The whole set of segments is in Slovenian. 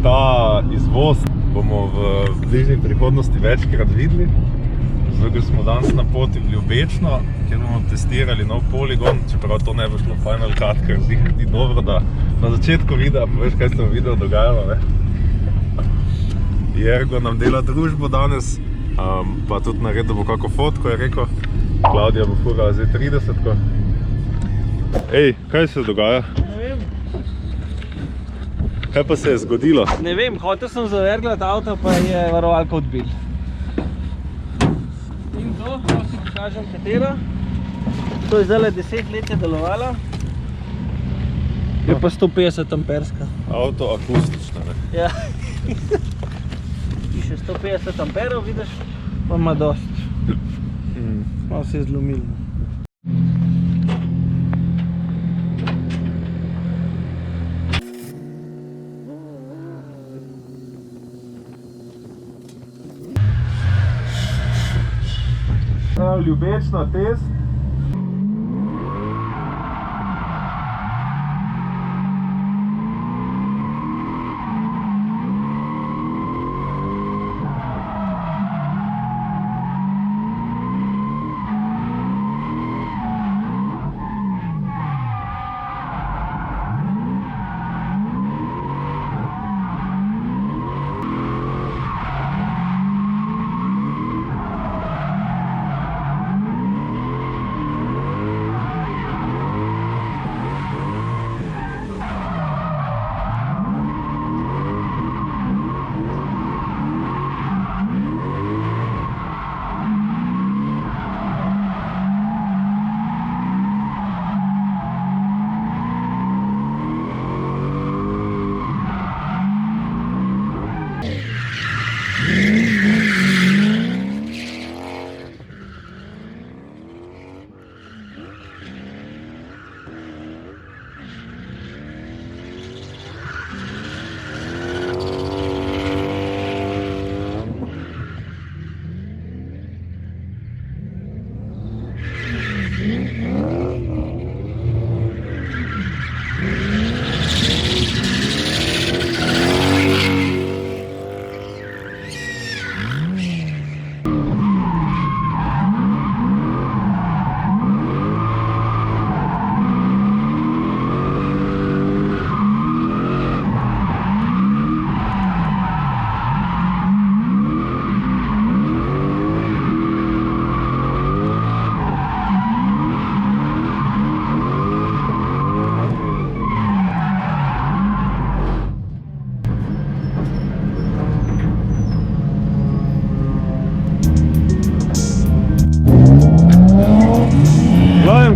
Ta izvoz bomo v bližnji prihodnosti večkrat videli. Zdaj smo danes na poti v Ljubečno, kjer bomo testirali nov poligon, čeprav to ne bo šlo Final Cut, ker ni dobro, da na začetku videa poveš, kaj se v videu dogajalo. Jergo nam dela družbo danes, pa tudi naredil bo kako fotko, je rekel. Klaudija bo furala zdaj 30-ko. Ej, kaj se dogaja? Ne vem. Kaj pa se je zgodilo? Ne vem, hotel sem zaverglat avto, pa je varovalka odbil. In to, lahko si pokažem katero. To je zdaj 10 let je delovala. Je pa 150 amperska. Avto akustično, ne? Ja. Piše 150 amperov, vidiš, pa ima dost. Malo se je zlomil. Ljubečna test.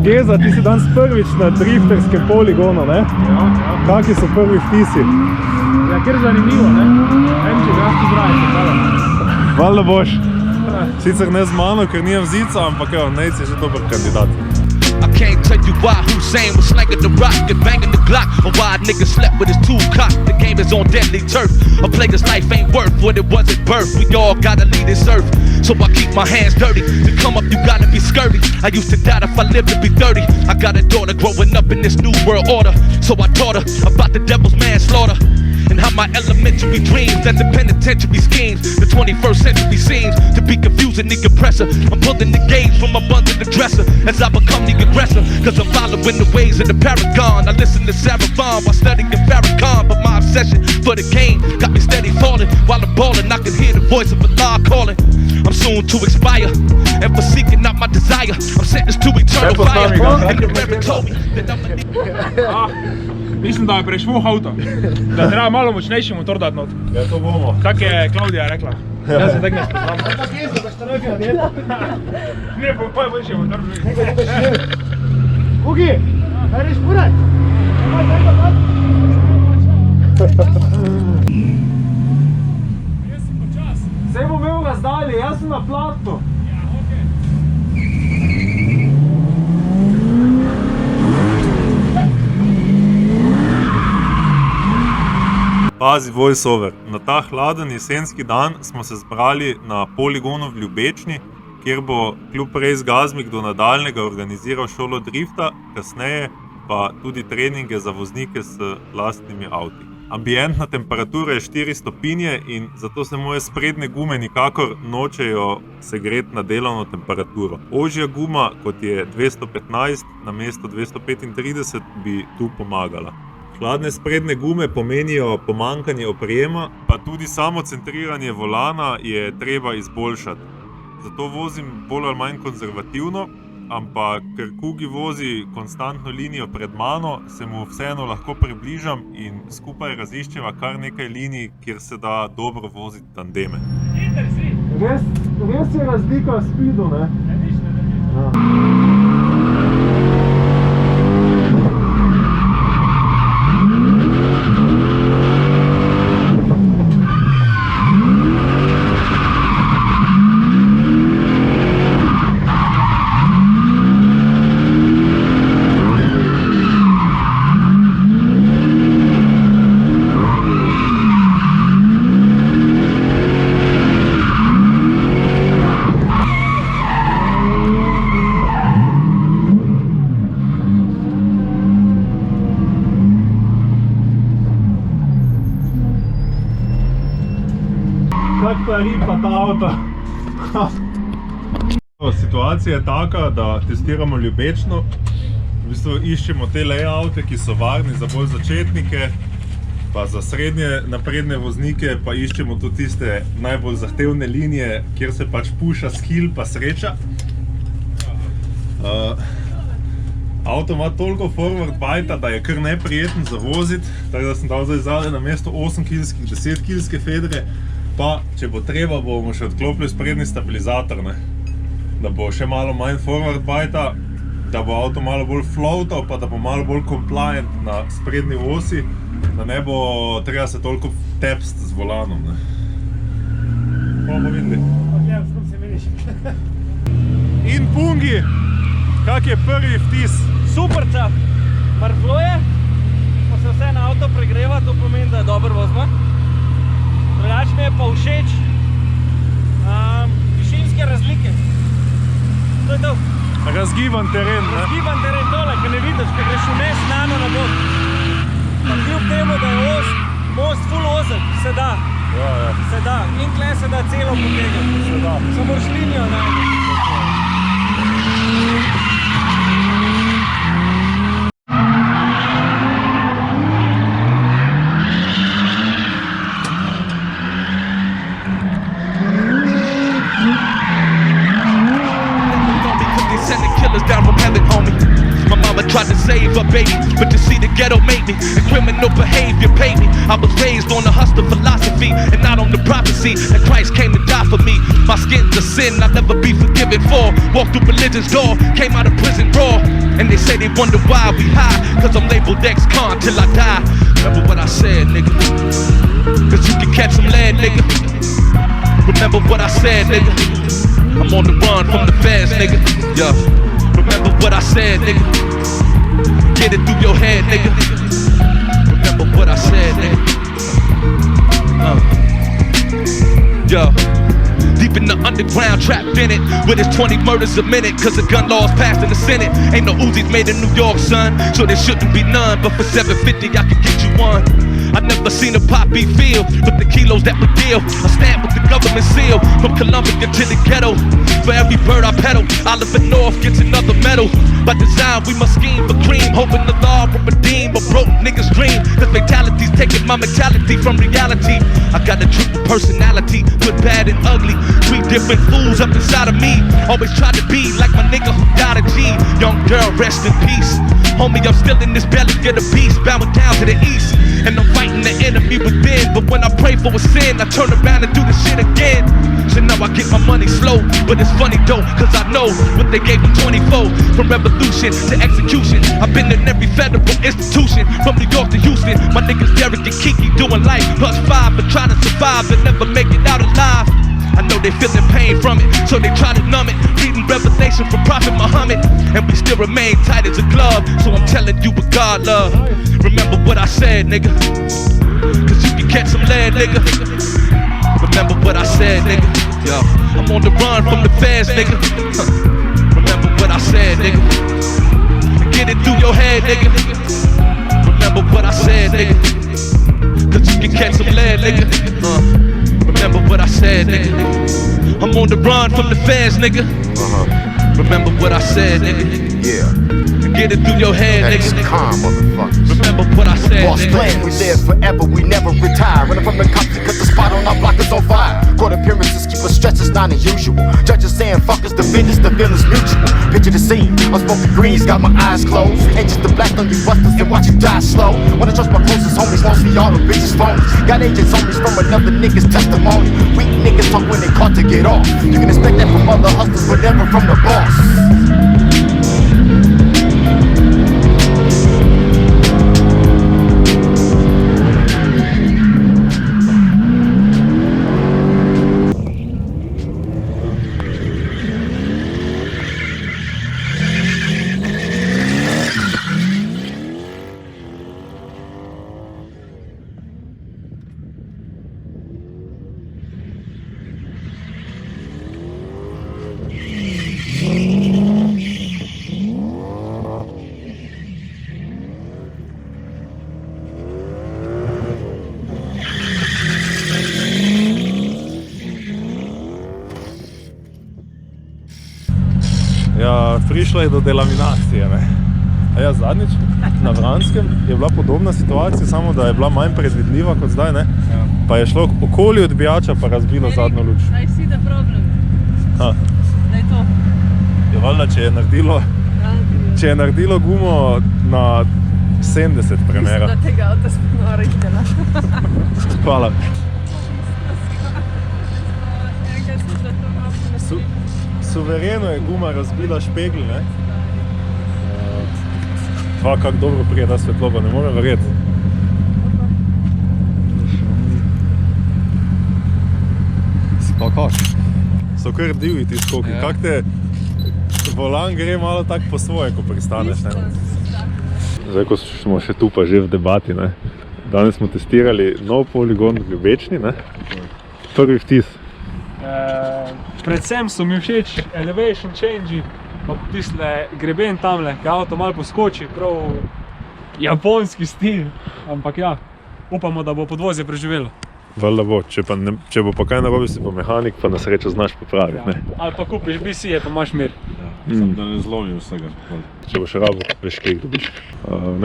Geza, ti si danes prvič na drifterskem poligonu, ne? Ja. Kaki so prvi vtisi? Ja, ker zanimivo, ne? Vem, če greš tu zraven, se hvala. Valjda boš. Sicer ne z mano, ker nijem zica, ampak evo, Nejc je že dober kandidat. I can't tell you why Hussein was slanging the rock and banging the Glock, or why a nigga slept with his tool cocked. The game is on deadly turf. A player's life ain't worth what it was at birth. We all gotta lead this earth, so I keep my hands dirty. To come up, you gotta be scurvy. I used to doubt if I lived to be 30. I got a daughter growing up in this new world order, so I taught her about the devil's manslaughter and how my elementary dreams and the penitentiary schemes. The 21st century seems to be confusing the oppressor. I'm pulling the gauge from up under the dresser as I become the aggressor, cause I'm following the ways of the paragon. I listen to Sarah Vaughan while studying Farrakhan, but my obsession for the game got me steady falling. While I'm balling, I can hear the voice of Allah calling. I'm soon to expire, and for seeking out my desire, I'm sentenced to eternal fire. And the Reverend told me that I'm Mislim, da je prešvuh avto. Da treba malo močnejši motor dati not. Ja, to bomo. Tak je Klaudija rekla. Jaz se tak ne spoznam. Pa Geza, da šta nekaj nadela? Ne, pa je boljši motor. Ugi, kaj reš furat? Zdaj bom imel razdalje, jaz sem na platu. Pazi voiceover. Na ta hladen jesenski dan smo se zbrali na poligonu v Ljubečni, kjer bo klub Race Gazmik do nadaljnega organiziral šolo drifta, kasneje pa tudi treninge za voznike s lastnimi avti. Ambientna temperatura je 4 stopinje in zato se moje sprednje gume nikakor nočejo segreti na delovno temperaturo. Ožja guma, kot je 215 namesto 235, bi tu pomagala. Hladne sprednje gume pomenijo pomanjkanje oprijema, pa tudi samo centriranje volana je treba izboljšati. Zato vozim bolj ali manj konzervativno, ampak ker Kugi vozi konstantno linijo pred mano, se mu vseeno lahko približam in skupaj raziščeva kar nekaj linij, kjer se da dobro voziti tandeme. Hiter si! Res je razlika v speedu, ne? Ne, nič ne drži. Kak pari pa ta avto. Situacija je taka, da testiramo ljubečno. V bistvu iščemo te layoute, ki so varni za bolj začetnike, pa za srednje napredne voznike, pa iščemo tudi tiste najbolj zahtevne linije, kjer se pač puša skill pa sreča. Avto ima toliko forward bajta, da je kar neprijeten za voziti, tako da sem dal zdaj zadaj na mesto 8-kilskih 10-kilske fedre. Pa, če bo treba, bomo še odklopili sprednji stabilizator, ne? Da bo še malo manj forward bajta, da bo avto malo bolj floatal, pa da bo malo bolj compliant na sprednji osi, da ne bo treba se toliko tepst z volanom, ne? Bomo videli. Pogledam, skup se vidiš. In Pungi, kak je prvi vtis? Superca, mrzlo je, ko se vse na avto pregreva, to pomeni, da je dobro vozno. Drugače mi je pa všeč višinske razlike. To je to. Razgiban teren, ne? Razgiban teren tole, ker ne vidiš, ker greš vmes nano na bod. Pa kljub temu, da je most full ozek, se da. Ja, ja. Se da. In tle se da celo potegati. Se da. Samo moraš linijo najti. Down from heaven, homie. My mama tried to save her baby, but to see the ghetto made me, and criminal behavior paid me. I was raised on the hustler philosophy and not on the prophecy that Christ came to die for me. My skin's a sin I'll never be forgiven for. Walked through religion's door, came out of prison raw, and they say they wonder why we high, cause I'm labeled ex-con till I die. Remember what I said, nigga, cause you can catch some lead, nigga. Remember what I said, nigga, I'm on the run from the feds, nigga. Yeah. Remember what I said, nigga. Get it through your head, nigga. Remember what I said, nigga. Yo. Deep in the underground, trapped in it, with his 20 murders a minute, cause the gun laws passed in the Senate. Ain't no Uzis made in New York, son, so there shouldn't be none. But for $750, I could get you one. I never seen a poppy feel with the kilos that we deal. I stand with the government seal from Columbia to the ghetto. For every bird I pedal, Oliver North gets another medal. By design, we must scheme for cream, hoping the law will redeem a broke nigga's dream. Cause fatality's taking my mentality from reality. I got a triple personality, good, bad, and ugly. 3 different fools up inside of me. Always try to be like my nigga who got a G. Young girl, rest in peace. Homie, I'm still in this belly, get a piece, bowing down to the east. And I'm fighting the enemy within, but when I pray for a sin, I turn around and do the shit again. So now I get my money slow, but it's funny though, cause I know what they gave me 24. From revolution to execution, I've been in every federal institution. From New York to Houston, my niggas Derek and Kiki doing life +5, but trying to survive and never make it out alive. I know they feeling pain from it, so they try to numb it. Reading Revelation from Prophet Muhammad, and we still remain tight as a glove. So I'm telling you what God love. Remember what I said, nigga, cause you can catch some lead, nigga. Remember what I said, nigga. Yo, I'm on the run from the feds, nigga. Remember what I said, nigga. Get it through your head, nigga. Remember what I said, nigga. can catch some lead, nigga. Remember what I said, nigga. I'm on the run from the fans, nigga. Remember what I said, nigga. Yeah. Get it through your head, That's nigga. calm, motherfuckers. Remember what I said, Boss plan, we live forever, we never retire. Running from the cops because the spot on our block is on fire. Court appearances keep us stressed, it's not unusual. Judges saying fuck us, the feelings mutual. Picture the scene, I'm smoking greens, got my eyes closed. Ain't just the black on you busters and watch you die slow. Wanna trust my closest homies, mostly all the bitches phones. Got agents homies from another nigga's testimony. Weak niggas talk when they caught to get off. You can expect that from other hustlers, but never from the boss. Ja, prišlo je do delaminacije. Ne? A ja, zadnjič na Vranskem je bila podobna situacija, samo da je bila manj predvidljiva kot zdaj. Ne? Ja. Pa je šlo okoli odbijača pa razbilo zadnjo luč. I see the problem. Da je to. Je valjda, če je naredilo gumo na 70 premera. Mislim, da tega avta spet nora izdela. Hvala. Suvereno je guma razbila špegl, ne? Dva kak dobro prijeda svetloba, ne morem verjeti. Si pa kak? So kar divji ti skoki. Ja. Kak te volan gre malo tak po svoje, ko pristaneš, ne? Zdaj, ko smo še tu pa že v debati, ne? Danes smo testirali nov poligon v Ljubečni, ne? Prvi vtis. Predvsem so mi všeč elevation change, pa tiste greben tamle, ki avto malo poskoči, prav japonski stil, ampak ja, upamo, da bo podvozje preživelo. Valjda bo, če bo pa kaj narobe, si pa mehanik, pa na srečo znaš popraviti, ne? Ali pa kupiš BC-je, pa imaš mir. Da ne zlomi vsega. Če boš rabo, veš kaj dobiš.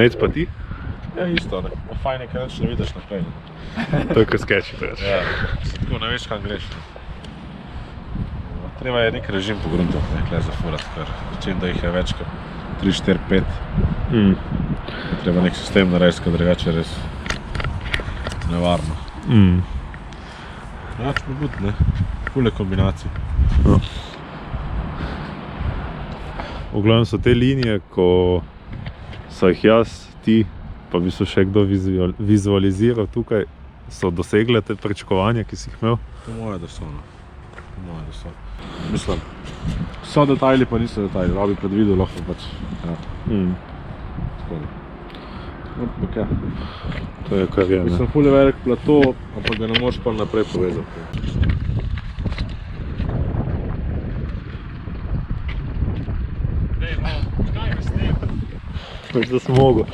Nejc pa ti? Ja, isto, ne. Fajn je, kaj neč ne vidiš naprej. To je kar skeči preč. Ja, tako ne veš, kam greš. Treba je nek režim po gruntu, nekaj zafurat, ker čim da jih je več kot 3, 4, 5. Treba nek sistem narediti, ker drugače je res nevarno. Ja, če pobud, ne. Fule kombinacije. No. V glavnem so te linije, ko so jih jaz, ti, pa bi so še kdo vizualiziral tukaj, so dosegle te pričakovanja, ki si jih imel? Po moje, da so, no. Po moje, da so. Mislim, so detajli, pa niso detajli. Rabi predvidel, lahko pač, ja. Tako da. Ampak ja. To je kar je, ne? Mislim, ful je velik plato, ampak ga ne moreš pa naprej povezati. Veš, da sem mogel.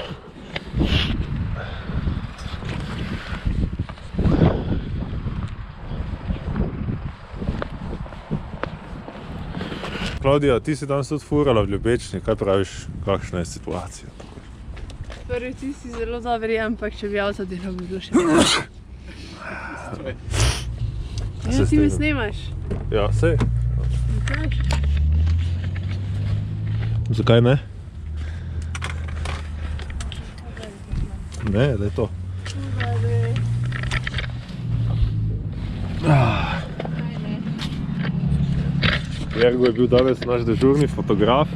Klaudija, ti si danes tudi furala v Ljubečni, kaj praviš, kakšna je situacija? Prvi ti si zelo dobri, ampak če bi avto delal, bi bilo še bolj. Ja, ti me snemaš. Ja, sej. Kaj? Zakaj ne? Ne, da je to. Jergo je bil danes naš dežurni fotograf.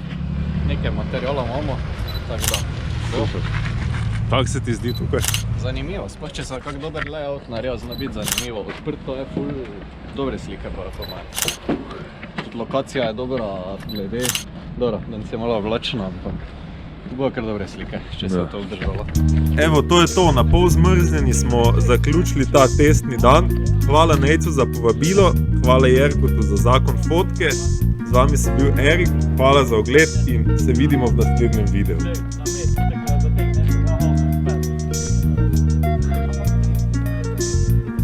Nekaj materijala imamo, tako da. Super. Tako se ti zdi tukaj? Zanimivo, sploh če se kak dober layout naredil, zna biti zanimivo. Odprto je ful dobre slike pa formaje. Tudi lokacija je dobra, glede, dobro, danes je malo vlačno, ampak bo kar dobre slike, če se je to vdržalo. Evo, to je to, na pol zmrznjeni smo zaključili ta testni dan. Hvala Nejcu za povabilo, hvala Jerkotu za zakon fotke. Z vami sem bil Erik, hvala za ogled in se vidimo v naslednjem videu.